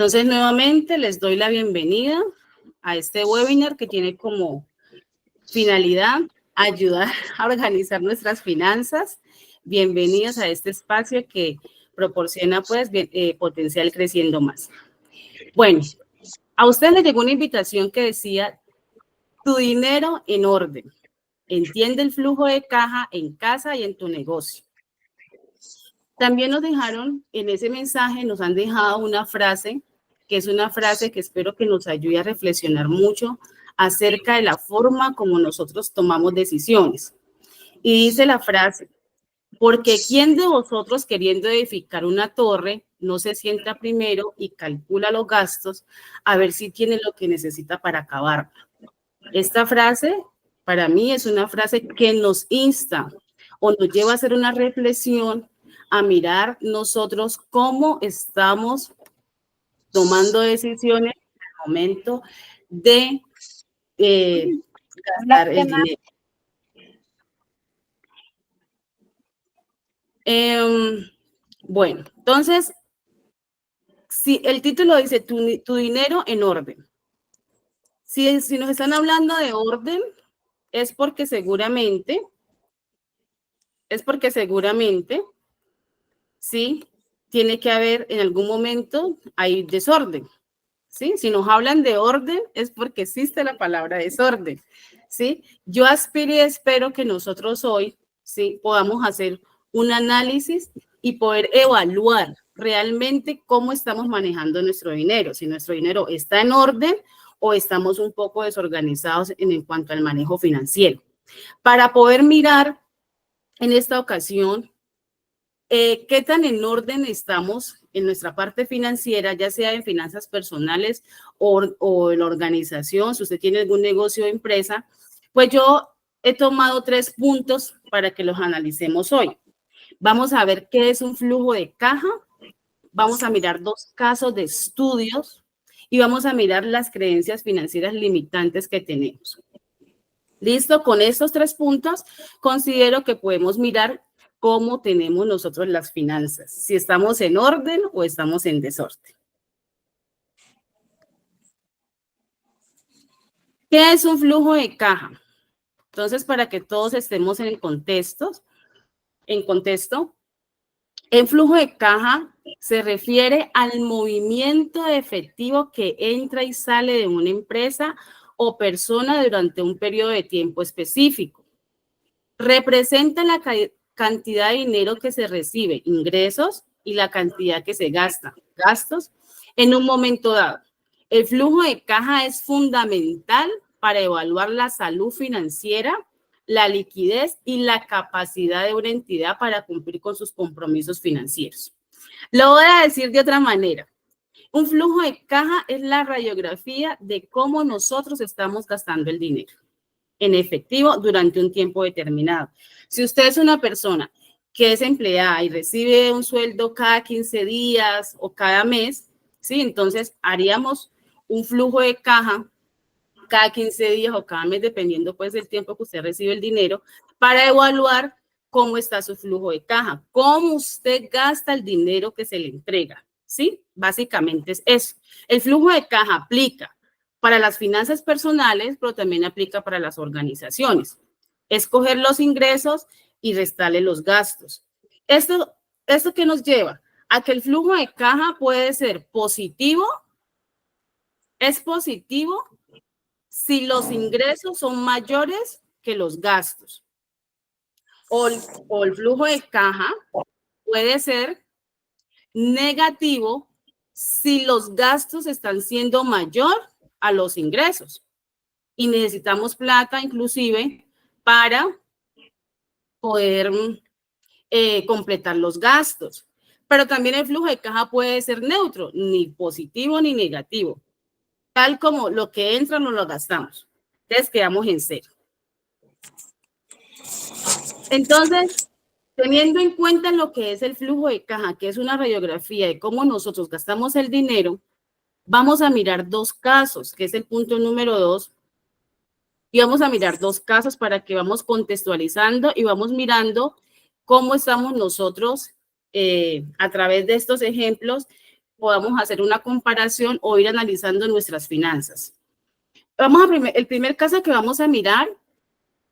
Entonces, nuevamente les doy la bienvenida a este webinar que tiene como finalidad ayudar a organizar nuestras finanzas. Bienvenidos a este espacio que proporciona pues potencial creciendo más. Bueno, a usted le llegó una invitación que decía tu dinero en orden. Entiende el flujo de caja en casa y en tu negocio. También nos dejaron en ese mensaje, nos han dejado una frase, que es una frase que espero que nos ayude a reflexionar mucho acerca de la forma como nosotros tomamos decisiones. Y dice la frase, porque ¿quién de vosotros queriendo edificar una torre no se sienta primero y calcula los gastos a ver si tiene lo que necesita para acabarla? Esta frase para mí es una frase que nos insta o nos lleva a hacer una reflexión, a mirar nosotros cómo estamos tomando decisiones en el momento de gastar el dinero. Bueno, entonces, si el título dice tu dinero en orden. Si nos están hablando de orden, es porque seguramente, sí, tiene que haber en algún momento hay desorden, ¿sí? Si nos hablan de orden es porque existe la palabra desorden, ¿sí? Yo aspiro y espero que nosotros hoy, ¿sí? Podamos hacer un análisis y poder evaluar realmente cómo estamos manejando nuestro dinero, si nuestro dinero está en orden o estamos un poco desorganizados en cuanto al manejo financiero. Para poder mirar en esta ocasión qué tan en orden estamos en nuestra parte financiera, ya sea en finanzas personales o en la organización, si usted tiene algún negocio o empresa, pues yo he tomado 3 puntos para que los analicemos hoy. Vamos a ver qué es un flujo de caja, vamos a mirar 2 casos de estudios y vamos a mirar las creencias financieras limitantes que tenemos. Listo, con estos 3 puntos considero que podemos mirar cómo tenemos nosotros las finanzas, si estamos en orden o estamos en desorden. ¿Qué es un flujo de caja? Entonces, para que todos estemos en contexto, el flujo de caja se refiere al movimiento de efectivo que entra y sale de una empresa o persona durante un periodo de tiempo específico. Representa la cantidad de dinero que se recibe, ingresos, y la cantidad que se gasta, gastos, en un momento dado. El flujo de caja es fundamental para evaluar la salud financiera, la liquidez y la capacidad de una entidad para cumplir con sus compromisos financieros. Lo voy a decir de otra manera. Un flujo de caja es la radiografía de cómo nosotros estamos gastando el dinero en efectivo durante un tiempo determinado. Si usted es una persona que es empleada y recibe un sueldo cada 15 días o cada mes, ¿sí? Entonces haríamos un flujo de caja cada 15 días o cada mes, dependiendo pues del tiempo que usted recibe el dinero, para evaluar cómo está su flujo de caja, cómo usted gasta el dinero que se le entrega, ¿sí? Básicamente es eso. El flujo de caja aplica para las finanzas personales, pero también aplica para las organizaciones. Escoger los ingresos y restarle los gastos. ¿Esto qué nos lleva? A que el flujo de caja puede ser positivo. Es positivo si los ingresos son mayores que los gastos. O el flujo de caja puede ser negativo si los gastos están siendo mayor a los ingresos y necesitamos plata inclusive para poder completar los gastos. Pero también el flujo de caja puede ser neutro, ni positivo ni negativo. Tal como lo que entra no lo gastamos. Entonces quedamos en cero. Entonces, teniendo en cuenta lo que es el flujo de caja, que es una radiografía de cómo nosotros gastamos el dinero, vamos a mirar 2 casos, que es el punto número 2. Y vamos a mirar 2 casos para que vamos contextualizando y vamos mirando cómo estamos nosotros a través de estos ejemplos podamos hacer una comparación o ir analizando nuestras finanzas. El primer caso que vamos a mirar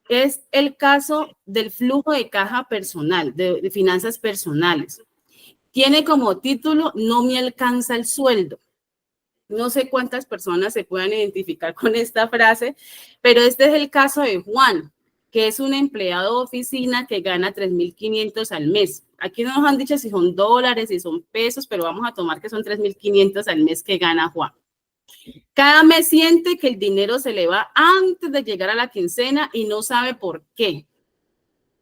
es el caso del flujo de caja personal, de finanzas personales. Tiene como título, no me alcanza el sueldo. No sé cuántas personas se puedan identificar con esta frase, pero este es el caso de Juan, que es un empleado de oficina que gana 3.500 al mes. Aquí no nos han dicho si son dólares, si son pesos, pero vamos a tomar que son 3.500 al mes que gana Juan. Cada mes siente que el dinero se le va antes de llegar a la quincena y no sabe por qué.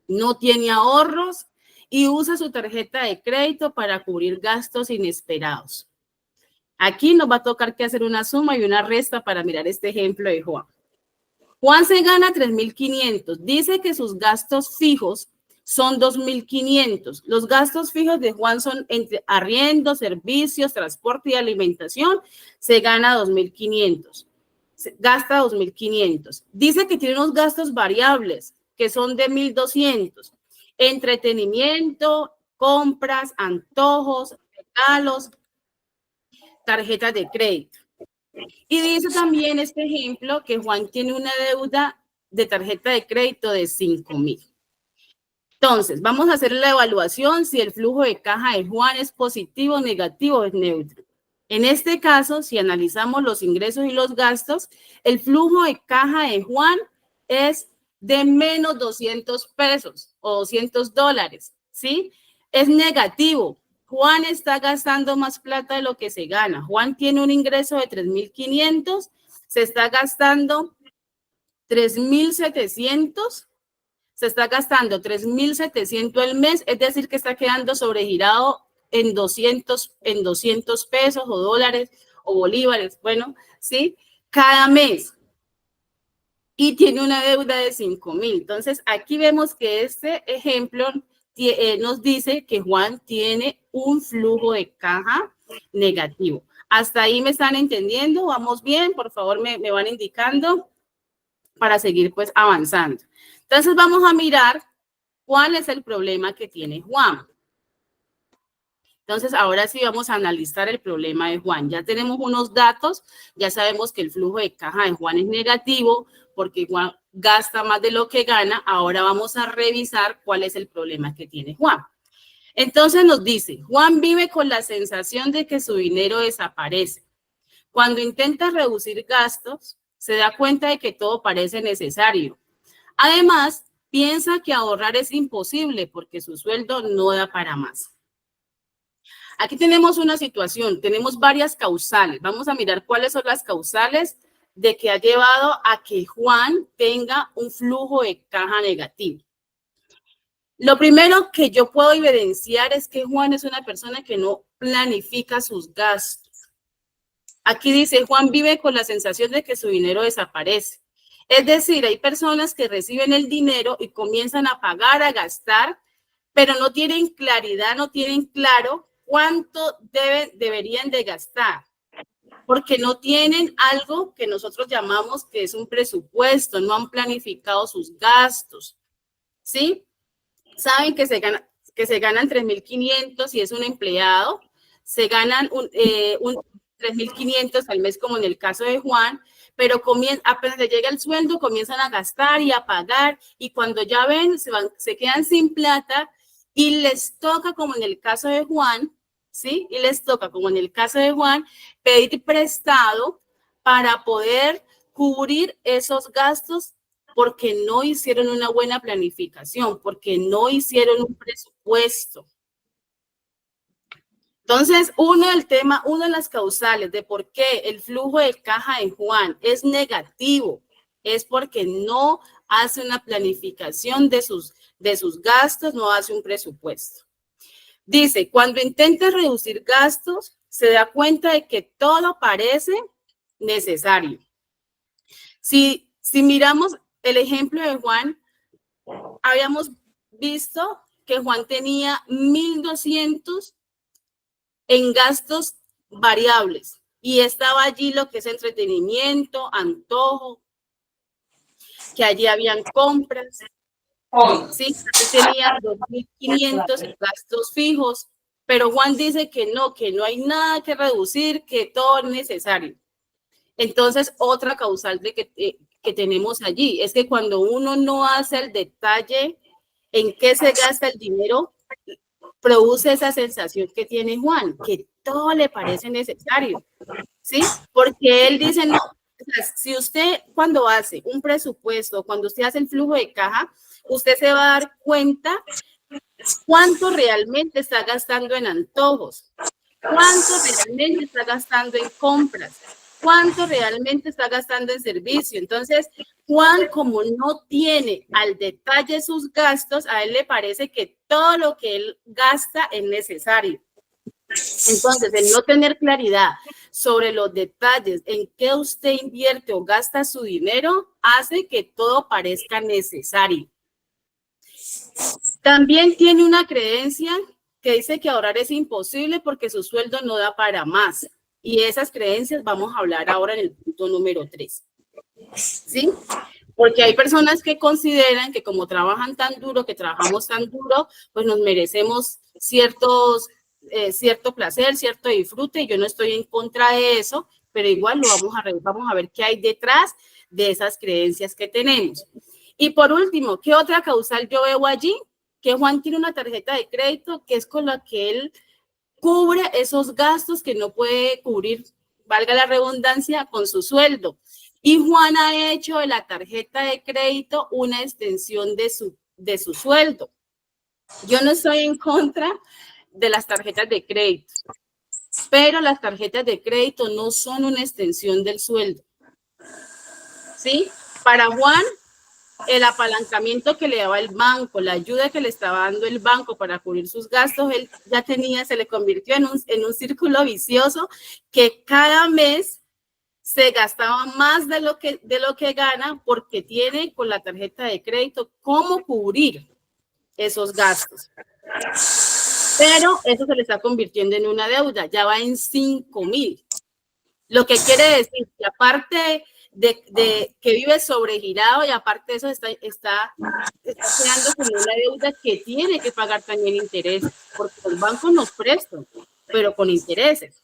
No tiene ahorros y usa su tarjeta de crédito para cubrir gastos inesperados. Aquí nos va a tocar que hacer una suma y una resta para mirar este ejemplo de Juan. Juan se gana 3.500. Dice que sus gastos fijos son 2.500. Los gastos fijos de Juan son entre arriendo, servicios, transporte y alimentación. Se gana 2.500. Gasta 2.500. Dice que tiene unos gastos variables que son de 1.200. Entretenimiento, compras, antojos, regalos, tarjetas de crédito. Y dice también este ejemplo que Juan tiene una deuda de tarjeta de crédito de 5.000. Entonces, vamos a hacer la evaluación si el flujo de caja de Juan es positivo, negativo o es neutro. En este caso, si analizamos los ingresos y los gastos, el flujo de caja de Juan es de menos 200 pesos o $200, ¿sí? Es negativo. Juan está gastando más plata de lo que se gana. Juan tiene un ingreso de 3.500, se está gastando 3.700, se está gastando 3.700 al mes, es decir, que está quedando sobregirado en 200 pesos o dólares o bolívares, bueno, ¿sí? Cada mes. Y tiene una deuda de 5.000. Entonces, aquí vemos que este ejemplo nos dice que Juan tiene un flujo de caja negativo. ¿Hasta ahí me están entendiendo? ¿Vamos bien? Por favor, me van indicando para seguir pues avanzando. Entonces, vamos a mirar cuál es el problema que tiene Juan. Entonces, ahora sí vamos a analizar el problema de Juan. Ya tenemos unos datos, ya sabemos que el flujo de caja de Juan es negativo porque Juan gasta más de lo que gana. Ahora vamos a revisar cuál es el problema que tiene Juan. Entonces nos dice, Juan vive con la sensación de que su dinero desaparece. Cuando intenta reducir gastos, se da cuenta de que todo parece necesario. Además, piensa que ahorrar es imposible porque su sueldo no da para más. Aquí tenemos una situación, tenemos varias causales. Vamos a mirar cuáles son las causales de que ha llevado a que Juan tenga un flujo de caja negativo. Lo primero que yo puedo evidenciar es que Juan es una persona que no planifica sus gastos. Aquí dice, Juan vive con la sensación de que su dinero desaparece. Es decir, hay personas que reciben el dinero y comienzan a pagar, a gastar, pero no tienen claridad, no tienen claro cuánto deberían de gastar, porque no tienen algo que nosotros llamamos que es un presupuesto, no han planificado sus gastos, ¿sí? Saben que se ganan 3.500 si es un empleado, se ganan un 3.500 al mes como en el caso de Juan, pero apenas le llega el sueldo comienzan a gastar y a pagar y cuando ya ven se quedan sin plata y les toca como en el caso de Juan, ¿sí? Y les toca como en el caso de Juan pedir prestado para poder cubrir esos gastos porque no hicieron una buena planificación, porque no hicieron un presupuesto. Entonces, una de las causales de por qué el flujo de caja de Juan es negativo es porque no hace una planificación de sus gastos, no hace un presupuesto. Dice, cuando intenta reducir gastos, se da cuenta de que todo parece necesario. Si miramos el ejemplo de Juan, habíamos visto que Juan tenía 1.200 en gastos variables y estaba allí lo que es entretenimiento, antojo, que allí habían compras, sí, tenía 2.500 en gastos fijos, pero Juan dice que no hay nada que reducir, que todo es necesario. Entonces, otra causal de que tenemos allí es que cuando uno no hace el detalle en qué se gasta el dinero, produce esa sensación que tiene Juan, que todo le parece necesario, ¿sí? Porque él dice, no, o sea, si usted cuando hace un presupuesto, cuando usted hace el flujo de caja, usted se va a dar cuenta cuánto realmente está gastando en antojos, cuánto realmente está gastando en compras, cuánto realmente está gastando en servicio. Entonces, Juan, como no tiene al detalle sus gastos, a él le parece que todo lo que él gasta es necesario. Entonces, el no tener claridad sobre los detalles en qué usted invierte o gasta su dinero hace que todo parezca necesario. También tiene una creencia que dice que ahorrar es imposible porque su sueldo no da para más. Y esas creencias vamos a hablar ahora en el punto número 3. ¿Sí? Porque hay personas que consideran que como trabajan tan duro, que trabajamos tan duro, pues nos merecemos cierto placer, cierto disfrute. Y yo no estoy en contra de eso, pero igual lo vamos a ver qué hay detrás de esas creencias que tenemos. Y por último, ¿qué otra causal yo veo allí? Que Juan tiene una tarjeta de crédito que es con la que él cubre esos gastos que no puede cubrir, valga la redundancia, con su sueldo. Y Juan ha hecho de la tarjeta de crédito una extensión de su sueldo. Yo no estoy en contra de las tarjetas de crédito, pero las tarjetas de crédito no son una extensión del sueldo. ¿Sí? Para Juan, el apalancamiento que le daba el banco, la ayuda que le estaba dando el banco para cubrir sus gastos, él ya se le convirtió en un círculo vicioso que cada mes se gastaba más de lo que gana porque tiene con la tarjeta de crédito cómo cubrir esos gastos. Pero eso se le está convirtiendo en una deuda, ya va en 5,000. Lo que quiere decir que aparte de que vive sobregirado y aparte de eso está quedando con una deuda que tiene que pagar también intereses, porque los bancos nos prestan, pero con intereses.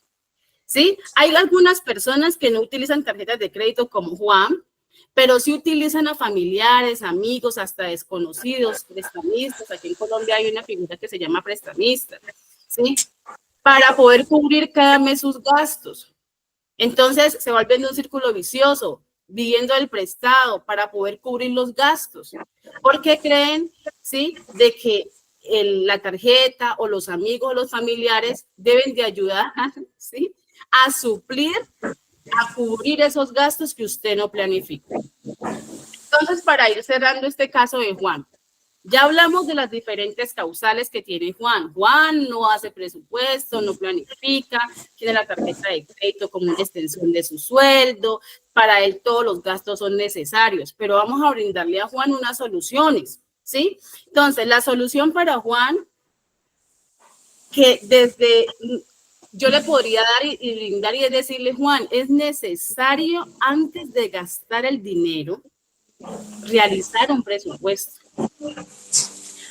¿Sí? Hay algunas personas que no utilizan tarjetas de crédito como Juan, pero sí utilizan a familiares, amigos, hasta desconocidos, prestamistas. Aquí en Colombia hay una figura que se llama prestamista, ¿sí? Para poder cubrir cada mes sus gastos. Entonces se vuelve en un círculo vicioso, viviendo del prestado para poder cubrir los gastos. Porque creen, ¿sí?, de que la tarjeta o los amigos o los familiares deben de ayudar, ¿sí?, a suplir, a cubrir esos gastos que usted no planifica. Entonces, para ir cerrando este caso de Juan, ya hablamos de las diferentes causales que tiene Juan. Juan no hace presupuesto, no planifica, tiene la tarjeta de crédito como una extensión de su sueldo. Para él todos los gastos son necesarios, pero vamos a brindarle a Juan unas soluciones, ¿sí? Entonces, la solución para Juan, que yo le podría dar y brindar y decirle, Juan, es necesario antes de gastar el dinero, realizar un presupuesto.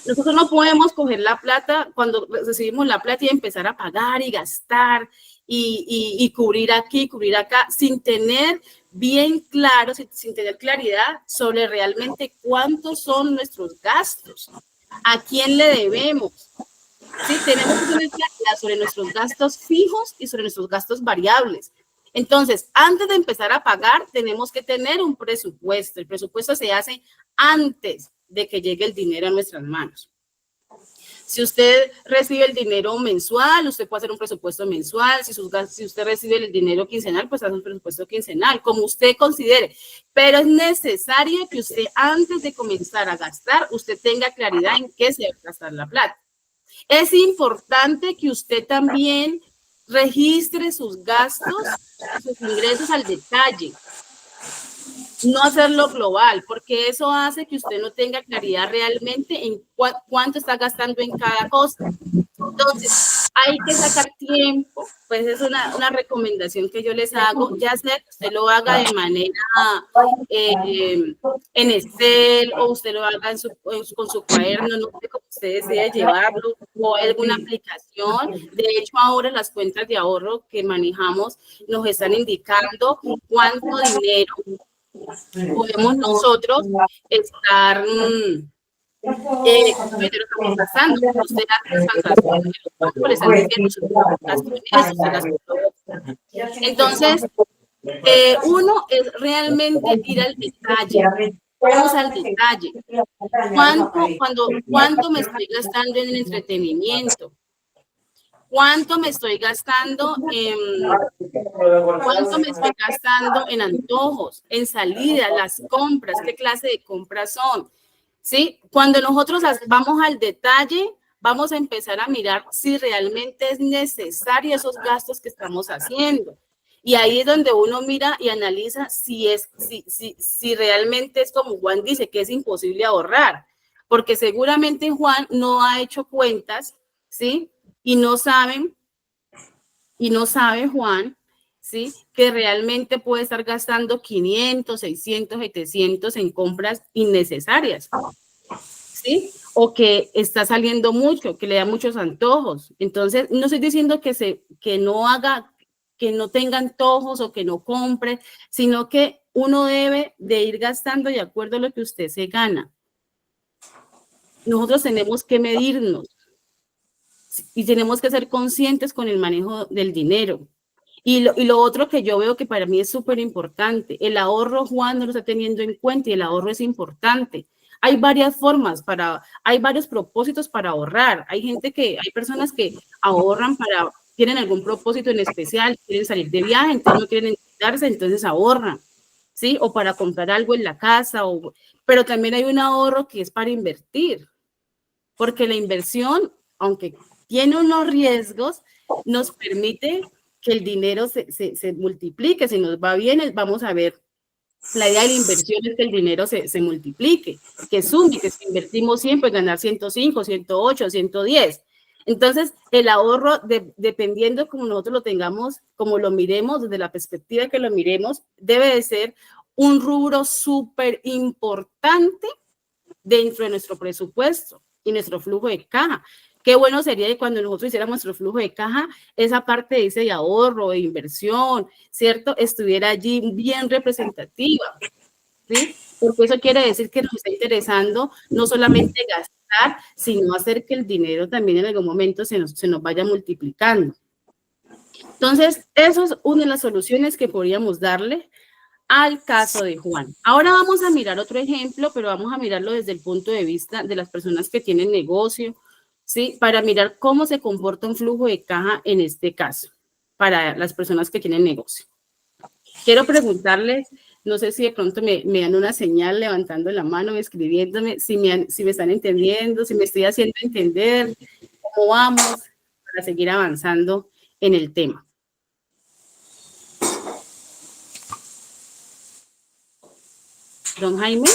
Nosotros no podemos coger la plata cuando recibimos la plata y empezar a pagar y gastar y cubrir aquí, cubrir acá, sin tener bien claro, sin tener claridad sobre realmente cuántos son nuestros gastos, a quién le debemos. Sí, tenemos que tener claridad sobre nuestros gastos fijos y sobre nuestros gastos variables. Entonces, antes de empezar a pagar, tenemos que tener un presupuesto. El presupuesto se hace antes de que llegue el dinero a nuestras manos. Si usted recibe el dinero mensual, usted puede hacer un presupuesto mensual. Si usted recibe el dinero quincenal, pues hace un presupuesto quincenal, como usted considere. Pero es necesario que usted, antes de comenzar a gastar, usted tenga claridad en qué se va a gastar la plata. Es importante que usted también registre sus gastos, sus ingresos al detalle. No hacerlo global, porque eso hace que usted no tenga claridad realmente en cuánto está gastando en cada cosa. Entonces, hay que sacar tiempo, pues es una recomendación que yo les hago, ya sea que usted lo haga de manera en Excel o usted lo haga con su cuaderno, no sé cómo usted decide llevarlo, o alguna aplicación. De hecho, ahora las cuentas de ahorro que manejamos nos están indicando cuánto dinero podemos nosotros estar estamos gastando. Usted hace las transacciones, los bancos le están diciendo sus transacciones, usted las coloca. Entonces, uno es realmente ir al detalle. Vamos al detalle. ¿Cuánto me estoy gastando en el entretenimiento? ¿Cuánto me estoy gastando en antojos, en salidas, las compras? ¿Qué clase de compras son? ¿Sí? Cuando nosotros vamos al detalle, vamos a empezar a mirar si realmente es necesario esos gastos que estamos haciendo. Y ahí es donde uno mira y analiza si realmente es como Juan dice, que es imposible ahorrar. Porque seguramente Juan no ha hecho cuentas, ¿sí? Y no sabe Juan, ¿sí? Que realmente puede estar gastando 500, 600, 700 en compras innecesarias, ¿sí? O que está saliendo mucho, que le da muchos antojos. Entonces, no estoy diciendo que no tenga antojos o que no compre, sino que uno debe de ir gastando de acuerdo a lo que usted se gana. Nosotros tenemos que medirnos y tenemos que ser conscientes con el manejo del dinero. Y lo otro que yo veo que para mí es súper importante, el ahorro Juan no lo está teniendo en cuenta y el ahorro es importante. Hay varias formas hay varios propósitos para ahorrar. Hay personas que ahorran tienen algún propósito en especial, quieren salir de viaje, entonces no quieren endeudarse, entonces ahorran, ¿sí? O para comprar algo en la casa, pero también hay un ahorro que es para invertir, porque la inversión, aunque tiene unos riesgos, nos permite que el dinero se multiplique. Si nos va bien, vamos a ver, la idea de la inversión es que el dinero se multiplique, que sume, que si invertimos 100, pues ganar 105, 108, 110. Entonces, el ahorro, dependiendo como nosotros lo tengamos, como lo miremos, desde la perspectiva que lo miremos, debe de ser un rubro súper importante dentro de nuestro presupuesto y nuestro flujo de caja. Qué bueno sería que cuando nosotros hiciéramos nuestro flujo de caja, esa parte de ese ahorro, de inversión, ¿cierto? Estuviera allí bien representativa, ¿sí? Porque eso quiere decir que nos está interesando no solamente gastar, sino hacer que el dinero también en algún momento se nos vaya multiplicando. Entonces, eso es una de las soluciones que podríamos darle al caso de Juan. Ahora vamos a mirar otro ejemplo, pero vamos a mirarlo desde el punto de vista de las personas que tienen negocio, ¿sí? Para mirar cómo se comporta un flujo de caja en este caso, para las personas que tienen negocio. Quiero preguntarles, no sé si de pronto me dan una señal levantando la mano, escribiéndome, si me están entendiendo, si me estoy haciendo entender, cómo vamos para seguir avanzando en el tema. Don Jaime.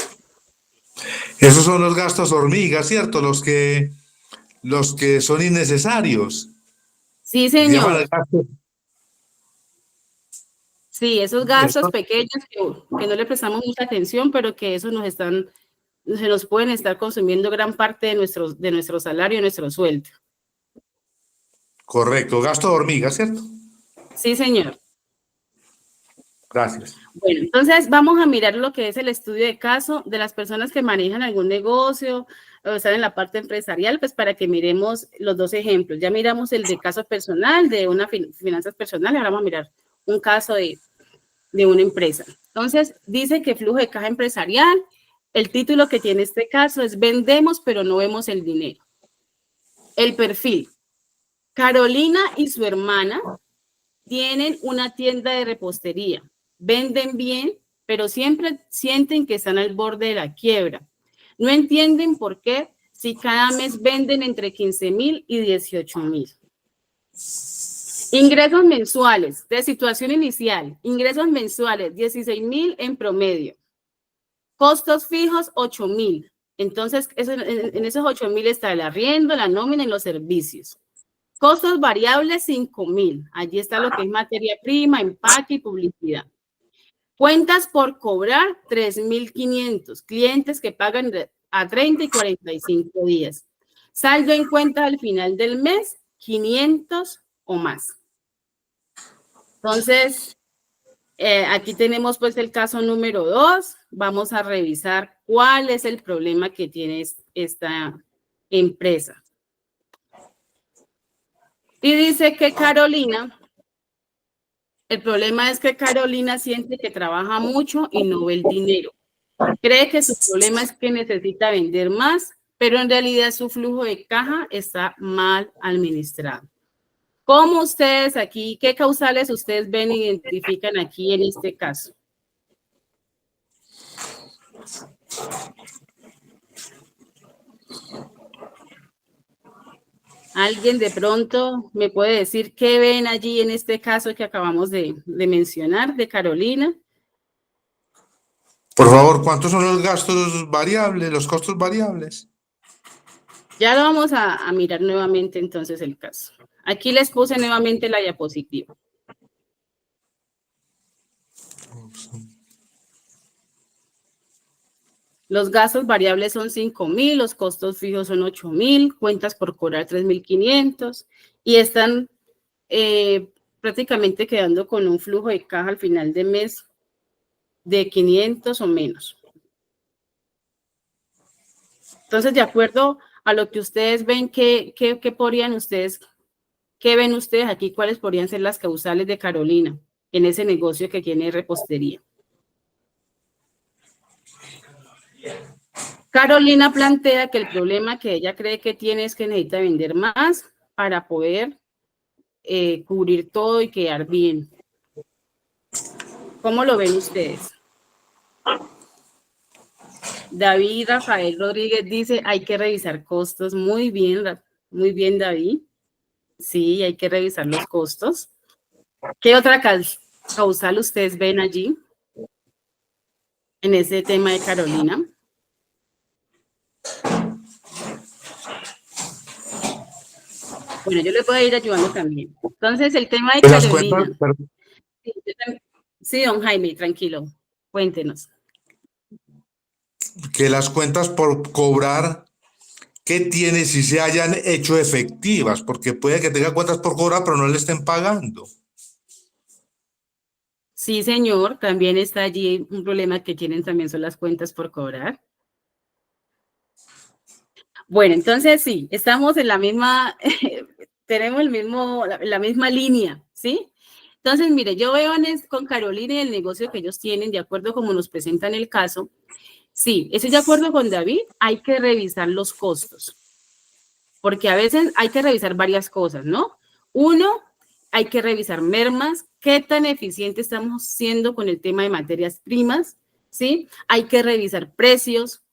Esos son los gastos hormiga, ¿cierto? Los que son innecesarios. Sí, señor. Sí, esos gastos pequeños que no le prestamos mucha atención, pero que eso se nos pueden estar consumiendo gran parte de nuestro salario, de nuestro sueldo. Correcto, gasto de hormiga, ¿cierto? Sí, señor. Gracias. Bueno, entonces vamos a mirar lo que es el estudio de caso de las personas que manejan algún negocio o están en la parte empresarial, pues para que miremos los dos ejemplos. Ya miramos el de caso personal, de una finanzas personales, ahora vamos a mirar un caso de una empresa. Entonces, dice que flujo de caja empresarial, el título que tiene este caso es vendemos, pero no vemos el dinero. El perfil. Carolina y su hermana tienen una tienda de repostería. Venden bien, pero siempre sienten que están al borde de la quiebra. No entienden por qué si cada mes venden entre 15,000 y 18,000. Ingresos mensuales de situación inicial. Ingresos mensuales 16,000 en promedio. Costos fijos 8,000. Entonces, en esos 8,000 está el arriendo, la nómina y los servicios. Costos variables, 5.000. Allí está lo que es materia prima, empaque y publicidad. Cuentas por cobrar, 3.500. Clientes que pagan a 30 y 45 días. Saldo en cuenta al final del mes, 500 o más. Entonces, aquí tenemos pues el caso número 2. Vamos a revisar cuál es el problema que tiene esta empresa. Y dice que Carolina, el problema es que Carolina siente que trabaja mucho y no ve el dinero. Cree que su problema es que necesita vender más, pero en realidad su flujo de caja está mal administrado. ¿Cómo ustedes aquí, qué causales ustedes ven e identifican aquí en este caso? ¿Alguien de pronto me puede decir qué ven allí en este caso que acabamos de mencionar de Carolina? Por favor, ¿cuántos son los gastos variables, los costos variables? Ya lo vamos a mirar nuevamente entonces el caso. Aquí les puse nuevamente la diapositiva. Los gastos variables son 5.000, los costos fijos son 8.000, cuentas por cobrar 3.500 y están prácticamente quedando con un flujo de caja al final de mes de 500 o menos. Entonces, de acuerdo a lo que ustedes ven, ¿qué ven ustedes aquí? ¿Cuáles podrían ser las causales de Carolina en ese negocio que tiene repostería? Carolina plantea que el problema que ella cree que tiene es que necesita vender más para poder cubrir todo y quedar bien. ¿Cómo lo ven ustedes? David Rafael Rodríguez dice, hay que revisar costos. Muy bien, David. Sí, hay que revisar los costos. ¿Qué otra causal ustedes ven allí en ese tema de Carolina? Bueno, yo le puedo ir ayudando también. Entonces, el tema de Carolina. Sí, don Jaime, tranquilo. Cuéntenos. Que las cuentas por cobrar, ¿qué tiene si se hayan hecho efectivas? Porque puede que tenga cuentas por cobrar, pero no le estén pagando. Sí, señor, también está allí un problema que tienen también son las cuentas por cobrar. Bueno, entonces sí, estamos en la misma, tenemos la misma línea, ¿sí? Entonces, mire, yo veo con Carolina y el negocio que ellos tienen, de acuerdo como nos presentan el caso, sí, estoy de acuerdo con David, hay que revisar los costos, porque a veces hay que revisar varias cosas, ¿no? Uno, hay que revisar mermas, qué tan eficiente estamos siendo con el tema de materias primas, ¿sí? Hay que revisar precios,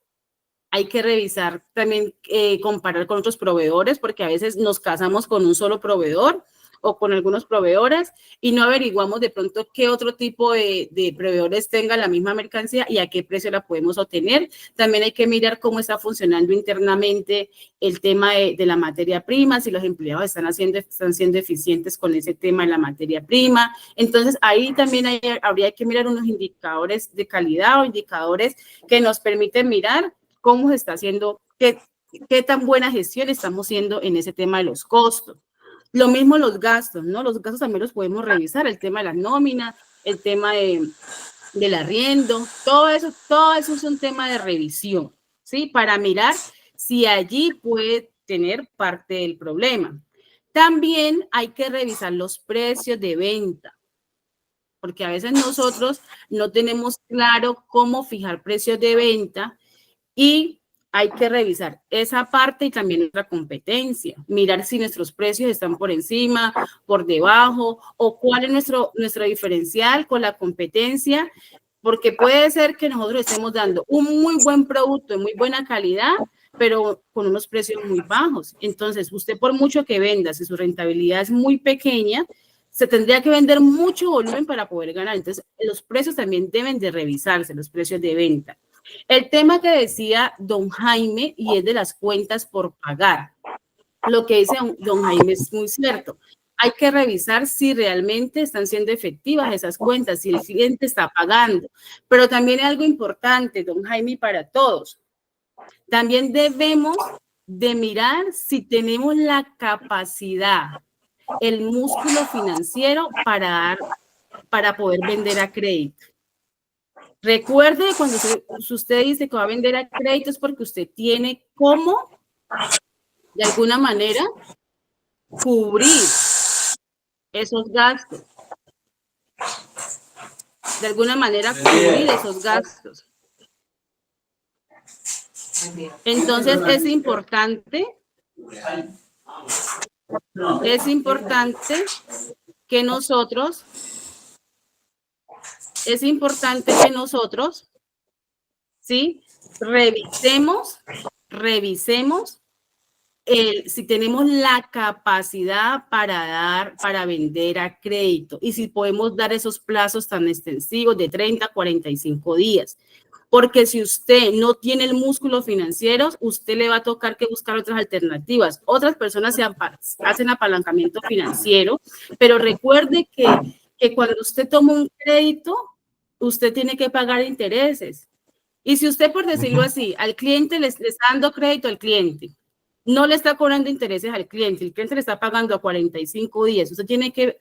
hay que revisar también, comparar con otros proveedores, porque a veces nos casamos con un solo proveedor o con algunos proveedores y no averiguamos de pronto qué otro tipo de proveedores tenga la misma mercancía y a qué precio la podemos obtener. También hay que mirar cómo está funcionando internamente el tema de la materia prima, si los empleados están siendo eficientes con ese tema de la materia prima. Entonces, ahí también habría que mirar unos indicadores de calidad o indicadores que nos permiten mirar cómo se está haciendo, qué tan buena gestión estamos haciendo en ese tema de los costos. Lo mismo los gastos, ¿no? Los gastos también los podemos revisar, el tema de las nóminas, el tema del arriendo, todo eso es un tema de revisión, ¿sí? Para mirar si allí puede tener parte del problema. También hay que revisar los precios de venta, porque a veces nosotros no tenemos claro cómo fijar precios de venta y hay que revisar esa parte y también nuestra competencia, mirar si nuestros precios están por encima, por debajo, o cuál es nuestro diferencial con la competencia, porque puede ser que nosotros estemos dando un muy buen producto de muy buena calidad, pero con unos precios muy bajos. Entonces, usted por mucho que venda, si su rentabilidad es muy pequeña, se tendría que vender mucho volumen para poder ganar. Entonces, los precios también deben de revisarse, los precios de venta. El tema que decía don Jaime, y es de las cuentas por pagar. lo que dice don Jaime es muy cierto. Hay que revisar si realmente están siendo efectivas esas cuentas, si el cliente está pagando. Pero también hay algo importante, don Jaime, para todos. También debemos de mirar si tenemos la capacidad, el músculo financiero para poder vender a crédito. Recuerde, cuando usted dice que va a vender a crédito es porque usted tiene cómo, de alguna manera, cubrir esos gastos. De alguna manera, cubrir esos gastos. Entonces, es importante que nosotros, ¿sí? Revisemos si tenemos la capacidad para vender a crédito y si podemos dar esos plazos tan extensivos de 30 a 45 días. Porque si usted no tiene el músculo financiero, usted le va a tocar que buscar otras alternativas. Otras personas hacen apalancamiento financiero, pero recuerde que cuando usted toma un crédito, usted tiene que pagar intereses. Y si usted, por decirlo así, al cliente le está dando crédito al cliente, no le está cobrando intereses al cliente, el cliente le está pagando a 45 días, usted tiene que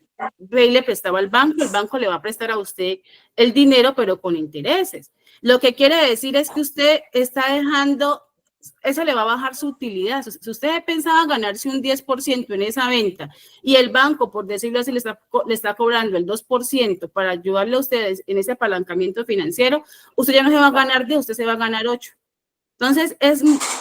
pedirle prestado al banco, el banco le va a prestar a usted el dinero, pero con intereses. Lo que quiere decir es que usted está dejando, eso le va a bajar su utilidad. Si usted pensaba ganarse un 10% en esa venta y el banco, por decirlo así, le está cobrando el 2% para ayudarle a ustedes en ese apalancamiento financiero, usted ya no se va a ganar 10, usted se va a ganar 8. Entonces,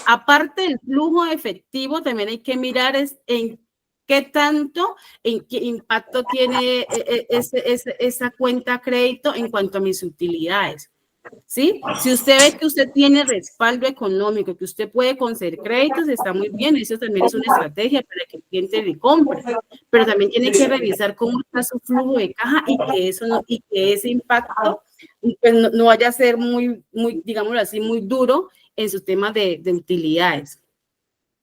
aparte del flujo efectivo, también hay que mirar en qué tanto, en qué impacto tiene esa cuenta crédito en cuanto a mis utilidades. ¿Sí? Si usted ve que usted tiene respaldo económico, que usted puede conceder créditos, está muy bien, eso también es una estrategia para que el cliente le compre, pero también tiene que revisar cómo está su flujo de caja y que ese impacto pues, no vaya a ser muy, digámoslo así, muy duro en sus temas de utilidades.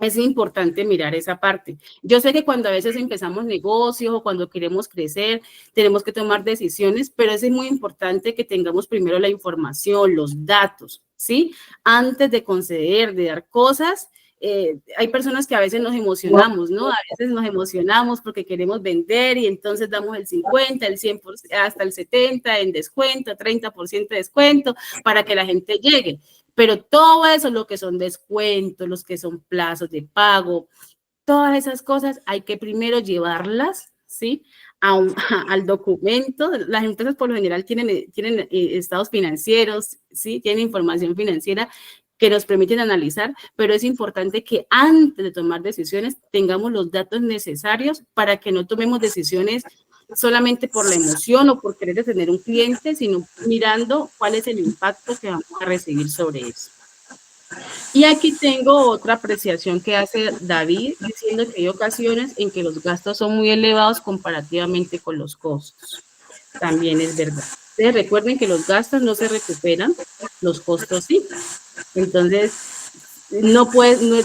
Es importante mirar esa parte. Yo sé que cuando a veces empezamos negocios o cuando queremos crecer, tenemos que tomar decisiones, pero es muy importante que tengamos primero la información, los datos, ¿sí? Antes de conceder, de dar cosas. Hay personas que a veces nos emocionamos, ¿no? A veces nos emocionamos porque queremos vender y entonces damos el 50, el 100%, hasta el 70% en descuento, 30% de descuento para que la gente llegue. Pero todo eso, lo que son descuentos, los que son plazos de pago, todas esas cosas hay que primero llevarlas, ¿sí? Al documento. Las empresas por lo general tienen estados financieros, ¿sí? Tienen información financiera que nos permiten analizar, pero es importante que antes de tomar decisiones tengamos los datos necesarios para que no tomemos decisiones solamente por la emoción o por querer tener un cliente, sino mirando cuál es el impacto que vamos a recibir sobre eso. Y aquí tengo otra apreciación que hace David, diciendo que hay ocasiones en que los gastos son muy elevados comparativamente con los costos. También es verdad. Ustedes recuerden que los gastos no se recuperan, los costos sí. Entonces, no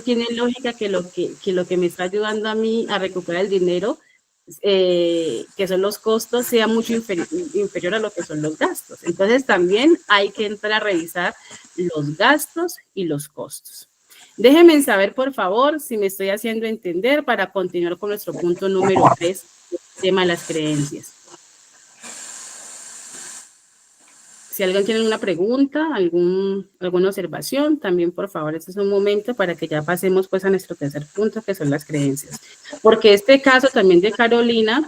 tiene lógica que lo que me está ayudando a mí a recuperar el dinero, que son los costos, sea mucho inferior a lo que son los gastos. Entonces, también hay que entrar a revisar los gastos y los costos. Déjenme saber, por favor, si me estoy haciendo entender para continuar con nuestro punto número 3, el tema de las creencias. Si alguien tiene una pregunta, alguna observación, también por favor, este es un momento para que ya pasemos pues a nuestro tercer punto, que son las creencias. Porque este caso también de Carolina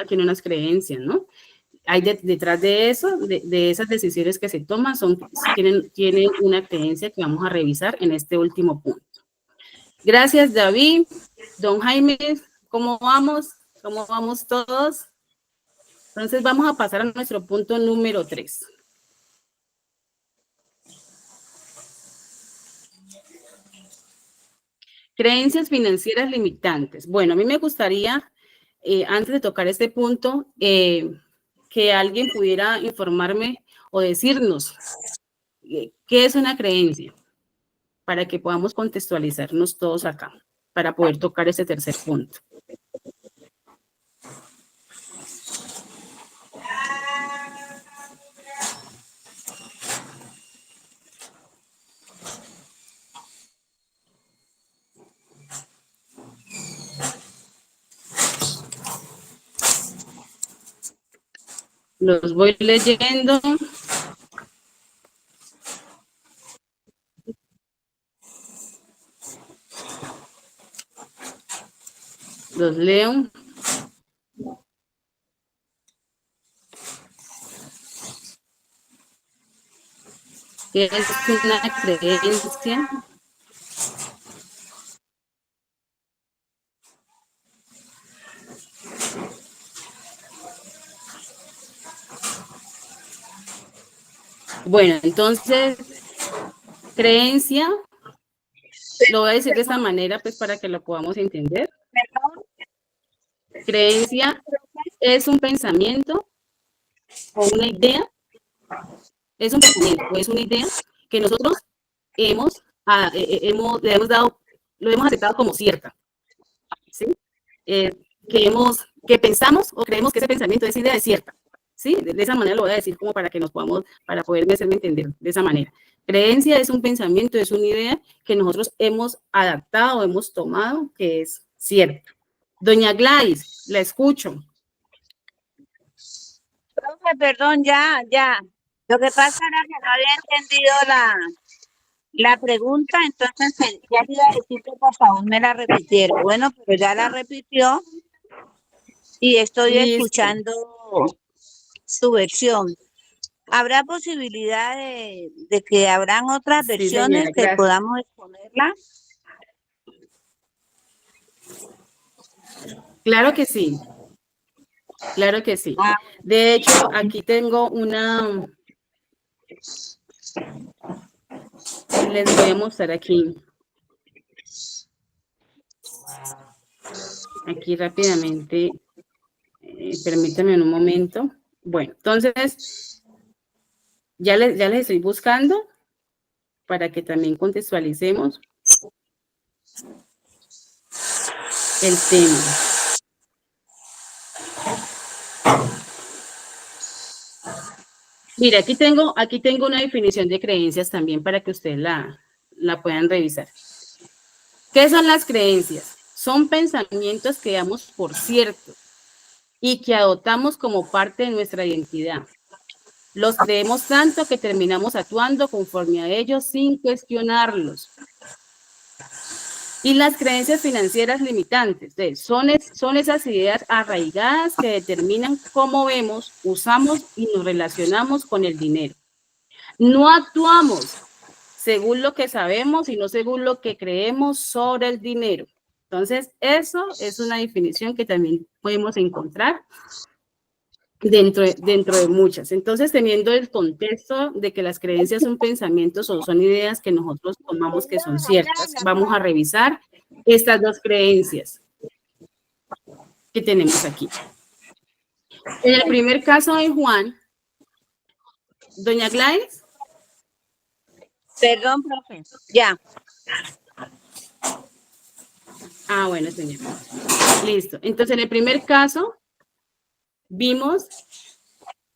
tiene unas creencias, ¿no? Hay detrás de eso, de esas decisiones que se toman, tienen una creencia que vamos a revisar en este último punto. Gracias, David. Don Jaime, ¿cómo vamos? ¿Cómo vamos todos? Entonces, vamos a pasar a nuestro punto número 3. Creencias financieras limitantes. Bueno, a mí me gustaría, antes de tocar este punto, que alguien pudiera informarme o decirnos qué es una creencia para que podamos contextualizarnos todos acá, para poder tocar ese tercer punto. Los voy leyendo. Los leo. ¿Qué es una creencia? Bueno, entonces, creencia, lo voy a decir de esta manera, pues para que lo podamos entender. Creencia es un pensamiento o una idea, es un pensamiento o es una idea que nosotros lo hemos aceptado como cierta, ¿sí? Que pensamos o creemos que ese pensamiento, esa idea es cierta, ¿sí? De esa manera lo voy a decir como para que nos podamos, para poderme hacerme entender de esa manera. Creencia es un pensamiento, es una idea que nosotros hemos adaptado, hemos tomado, que es cierta. Doña Gladys, la escucho. Profe, perdón, ya. Lo que pasa era que no había entendido la pregunta, entonces ya le iba a decir que por favor me la repitiera. Bueno, pero ya la repitió y estoy escuchando su versión. ¿Habrá posibilidad de que habrán otras versiones señora, que podamos exponerla? Claro que sí. Claro que sí. De hecho, aquí tengo una... Les voy a mostrar aquí. Aquí rápidamente. Permítanme un momento. Bueno, entonces, ya les estoy buscando para que también contextualicemos el tema. Mira, aquí tengo una definición de creencias también para que ustedes la puedan revisar. ¿Qué son las creencias? Son pensamientos que damos por cierto y que adoptamos como parte de nuestra identidad. Los creemos tanto que terminamos actuando conforme a ellos sin cuestionarlos. Y las creencias financieras limitantes son esas ideas arraigadas que determinan cómo vemos, usamos y nos relacionamos con el dinero. No actuamos según lo que sabemos, sino según lo que creemos sobre el dinero. Entonces, eso es una definición que también podemos encontrar dentro de muchas. Entonces, teniendo el contexto de que las creencias son pensamientos o son ideas que nosotros tomamos que son ciertas, vamos a revisar estas dos creencias que tenemos aquí. En el primer caso de Juan, doña Gladys. Perdón, profe. Ya. Ah, bueno, señora. Listo. Entonces, en el primer caso, vimos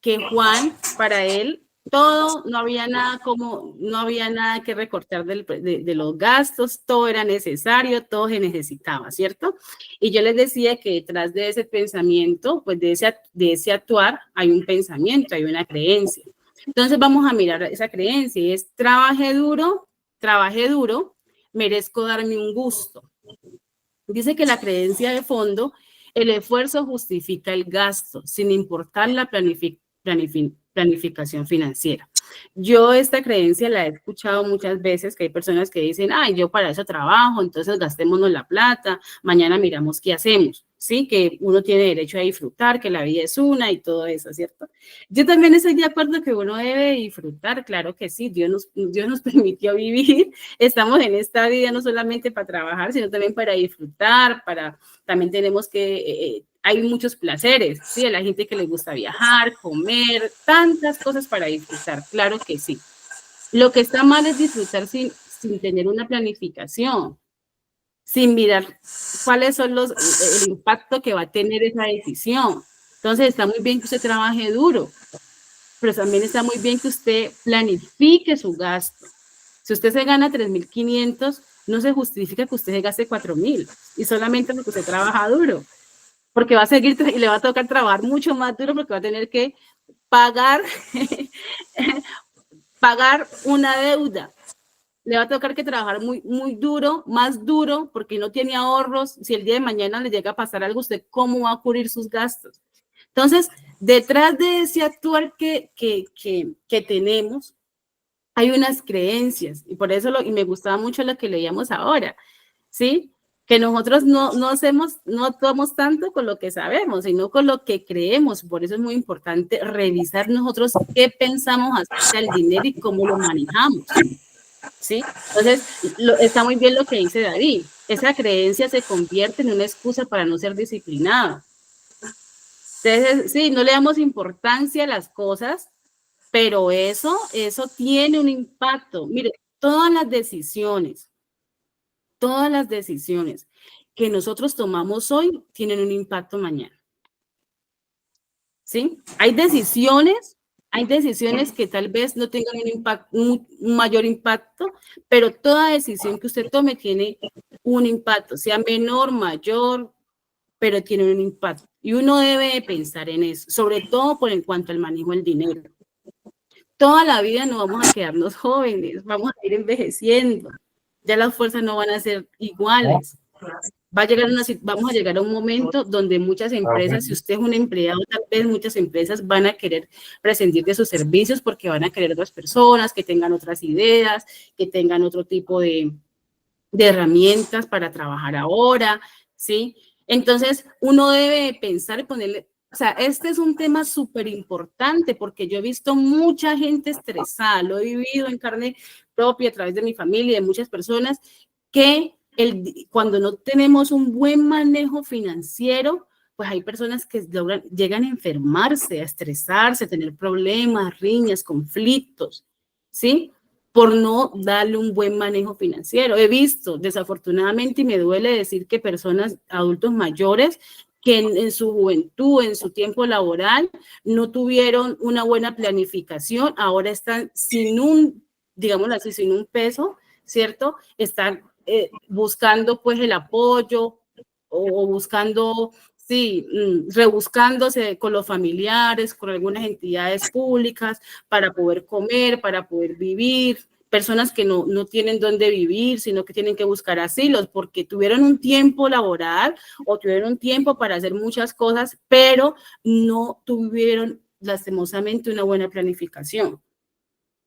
que Juan, para él, todo, no había nada que recortar de los gastos, todo era necesario, todo se necesitaba, ¿cierto? Y yo les decía que detrás de ese pensamiento, pues de ese actuar, hay un pensamiento, hay una creencia. Entonces vamos a mirar esa creencia y es trabajé duro, merezco darme un gusto. Dice que la creencia de fondo, el esfuerzo justifica el gasto, sin importar la planificación financiera. Yo esta creencia la he escuchado muchas veces, que hay personas que dicen, ay, yo para eso trabajo, entonces gastémonos la plata, mañana miramos qué hacemos, ¿sí? Que uno tiene derecho a disfrutar, que la vida es una y todo eso, ¿cierto? Yo también estoy de acuerdo que uno debe disfrutar, claro que sí, Dios nos permitió vivir, estamos en esta vida no solamente para trabajar, sino también para disfrutar, también tenemos que... hay muchos placeres, ¿sí? A la gente que le gusta viajar, comer, tantas cosas para disfrutar, claro que sí. Lo que está mal es disfrutar sin sin tener una planificación, sin mirar cuáles son el impacto que va a tener esa decisión. Entonces está muy bien que usted trabaje duro, pero también está muy bien que usted planifique su gasto. Si usted se gana 3.500, no se justifica que usted se gaste 4.000 y solamente porque usted trabaja duro, porque va a seguir y le va a tocar trabajar mucho más duro porque va a tener que pagar una deuda. Le va a tocar que trabajar muy, muy duro, más duro, porque no tiene ahorros. Si el día de mañana le llega a pasar algo, ¿usted cómo va a cubrir sus gastos? Entonces, detrás de ese actuar que tenemos, hay unas creencias, y por eso y me gustaba mucho lo que leíamos ahora, ¿sí? Que nosotros no actuamos tanto con lo que sabemos, sino con lo que creemos. Por eso es muy importante revisar nosotros qué pensamos acerca del dinero y cómo lo manejamos, ¿sí? Entonces, está muy bien lo que dice David. Esa creencia se convierte en una excusa para no ser disciplinado. Entonces, sí, no le damos importancia a las cosas, pero eso tiene un impacto. Mire, todas las decisiones que nosotros tomamos hoy tienen un impacto mañana. ¿Sí? Hay decisiones que tal vez no tengan un mayor impacto, pero toda decisión que usted tome tiene un impacto, sea menor, mayor, pero tiene un impacto. Y uno debe pensar en eso, sobre todo en cuanto al manejo del dinero. Toda la vida no vamos a quedarnos jóvenes, vamos a ir envejeciendo. Ya las fuerzas no van a ser iguales. Vamos a llegar a un momento donde muchas empresas, si usted es un empleado, tal vez muchas empresas van a querer prescindir de sus servicios porque van a querer otras personas que tengan otras ideas, que tengan otro tipo de herramientas para trabajar ahora, ¿sí? Entonces, uno debe pensar y ponerle, o sea, este es un tema súper importante porque yo he visto mucha gente estresada, lo he vivido en carne propia a través de mi familia y de muchas personas que cuando no tenemos un buen manejo financiero, pues hay personas que llegan a enfermarse, a estresarse, a tener problemas, riñas, conflictos, ¿sí? Por no darle un buen manejo financiero. He visto, desafortunadamente, y me duele decir que personas, adultos mayores, que en su juventud, en su tiempo laboral, no tuvieron una buena planificación, ahora están sin digámoslo así, sin un peso, ¿cierto? Están buscando pues el apoyo o buscando, sí, rebuscándose con los familiares, con algunas entidades públicas para poder comer, para poder vivir, personas que no tienen dónde vivir, sino que tienen que buscar asilos porque tuvieron un tiempo laboral o tuvieron un tiempo para hacer muchas cosas, pero no tuvieron lastimosamente una buena planificación.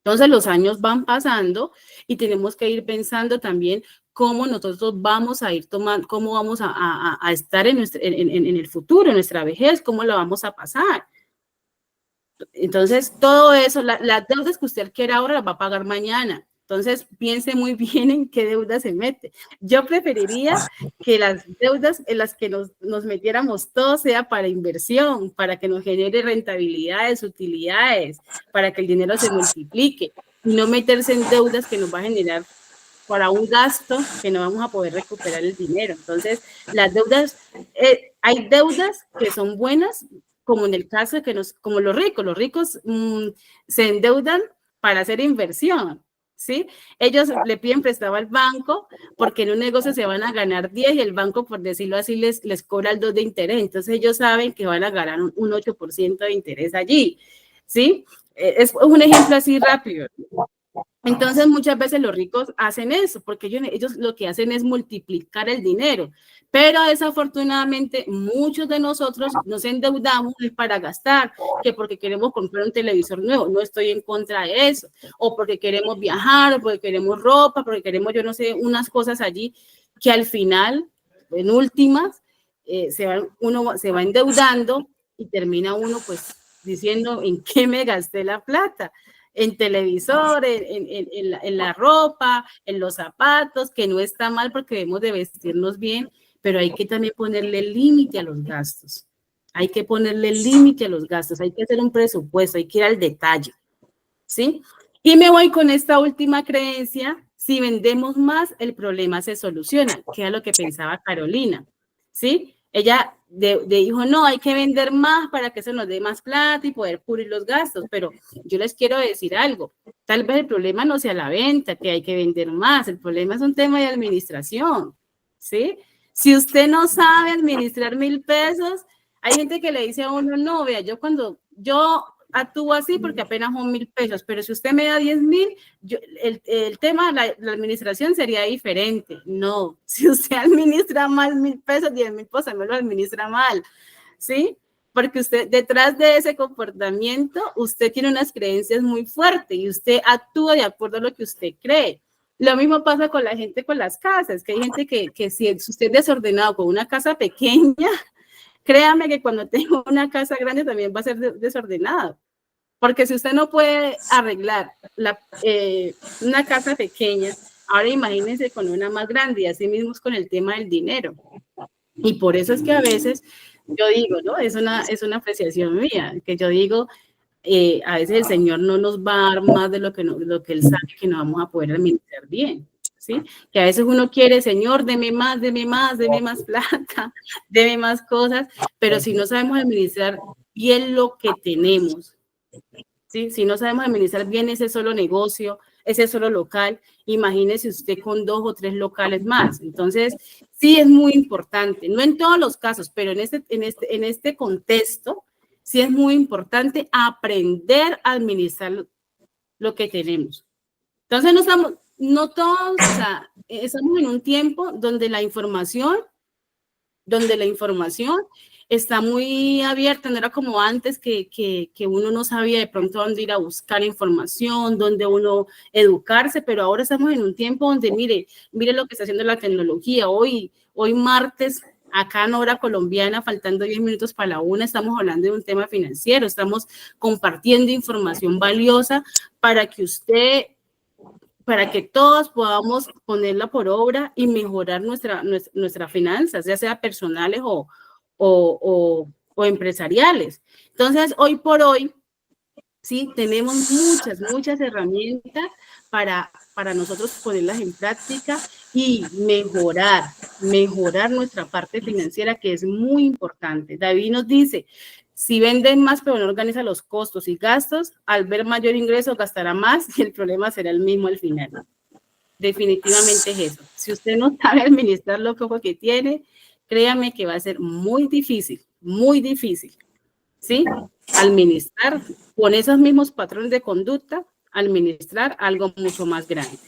Entonces los años van pasando y tenemos que ir pensando también cómo nosotros vamos a ir tomando, cómo vamos a estar en el futuro, en nuestra vejez, cómo la vamos a pasar. Entonces todo eso, las deudas que usted quiere ahora las va a pagar mañana. Entonces piense muy bien en qué deuda se mete. Yo preferiría que las deudas en las que nos metiéramos todos sea para inversión, para que nos genere rentabilidades, utilidades, para que el dinero se multiplique y no meterse en deudas que nos va a generar para un gasto que no vamos a poder recuperar el dinero. Entonces, las deudas, hay deudas que son buenas, como en el caso de que como los ricos se endeudan para hacer inversión, ¿sí? Ellos le piden prestado al banco porque en un negocio se van a ganar 10 y el banco, por decirlo así, les cobra el 2 de interés. Entonces, ellos saben que van a ganar un 8% de interés allí, ¿sí? Es un ejemplo así rápido. Entonces, muchas veces los ricos hacen eso, porque ellos lo que hacen es multiplicar el dinero. Pero desafortunadamente, muchos de nosotros nos endeudamos para gastar, que porque queremos comprar un televisor nuevo, no estoy en contra de eso, o porque queremos viajar, o porque queremos ropa, porque queremos, yo no sé, unas cosas allí que al final, en últimas, uno se va endeudando y termina uno pues diciendo en qué me gasté la plata. En televisor, en la ropa, en los zapatos, que no está mal porque debemos de vestirnos bien, pero hay que también ponerle límite a los gastos. Hay que ponerle límite a los gastos, hay que hacer un presupuesto, hay que ir al detalle, ¿sí? Y me voy con esta última creencia, Si vendemos más, el problema se soluciona, que era lo que pensaba Carolina, ¿sí? Ella dijo, no, hay que vender más para que eso nos dé más plata y poder cubrir los gastos, pero yo les quiero decir algo, tal vez el problema no sea la venta, que hay que vender más, el problema es un tema de administración, ¿sí? Si usted no sabe administrar 1,000 pesos, hay gente que le dice a uno, no, vea, yo actúo así porque apenas son 1,000 pesos, pero si usted me da 10,000, el tema, la administración sería diferente. No, si usted administra mal 1,000 pesos, 10,000 pesos me lo administra mal, ¿sí? Porque usted, detrás de ese comportamiento, usted tiene unas creencias muy fuertes y usted actúa de acuerdo a lo que usted cree. Lo mismo pasa con la gente con las casas, que hay gente que si usted es desordenado con una casa pequeña, créame que cuando tengo una casa grande también va a ser desordenado. Porque si usted no puede arreglar una casa pequeña, ahora imagínense con una más grande y así mismo es con el tema del dinero. Y por eso es que a veces yo digo, ¿no? Es una apreciación mía, que yo digo, a veces el Señor no nos va a dar más de lo que Él sabe que no vamos a poder administrar bien, ¿sí? Que a veces uno quiere, Señor, deme más plata, deme más cosas, pero si no sabemos administrar bien lo que tenemos, ¿sí? Si no sabemos administrar bien ese solo negocio, ese solo local, imagínese usted con 2 o 3 locales más. Entonces, sí es muy importante, no en todos los casos, pero en este contexto, sí es muy importante aprender a administrar lo que tenemos. Entonces, no todos, o sea, estamos en un tiempo donde la información está muy abierta, no era como antes que uno no sabía de pronto dónde ir a buscar información, dónde uno educarse, pero ahora estamos en un tiempo donde mire lo que está haciendo la tecnología. Hoy martes, acá en hora colombiana, faltando 10 minutos para la 1, estamos hablando de un tema financiero, estamos compartiendo información valiosa para que todos podamos ponerla por obra y mejorar nuestras finanzas, ya sea personales o empresariales. Entonces, hoy por hoy, sí, tenemos muchas herramientas para nosotros ponerlas en práctica y mejorar nuestra parte financiera, que es muy importante. David nos dice, si venden más pero no organiza los costos y gastos, al ver mayor ingreso gastará más y el problema será el mismo al final. Definitivamente es eso. Si usted no sabe administrar lo poco que tiene, créame que va a ser muy difícil, ¿sí? Administrar con esos mismos patrones de conducta, administrar algo mucho más grande.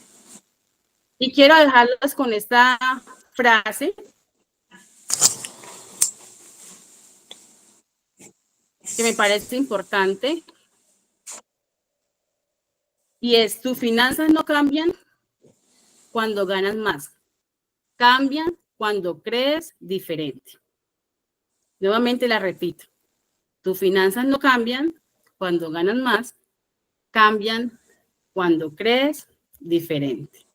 Y quiero dejarlos con esta frase que me parece importante, y es: tus finanzas no cambian cuando ganas más, cambian cuando crees diferente. Nuevamente la repito, tus finanzas no cambian cuando ganas más, cambian cuando crees diferente.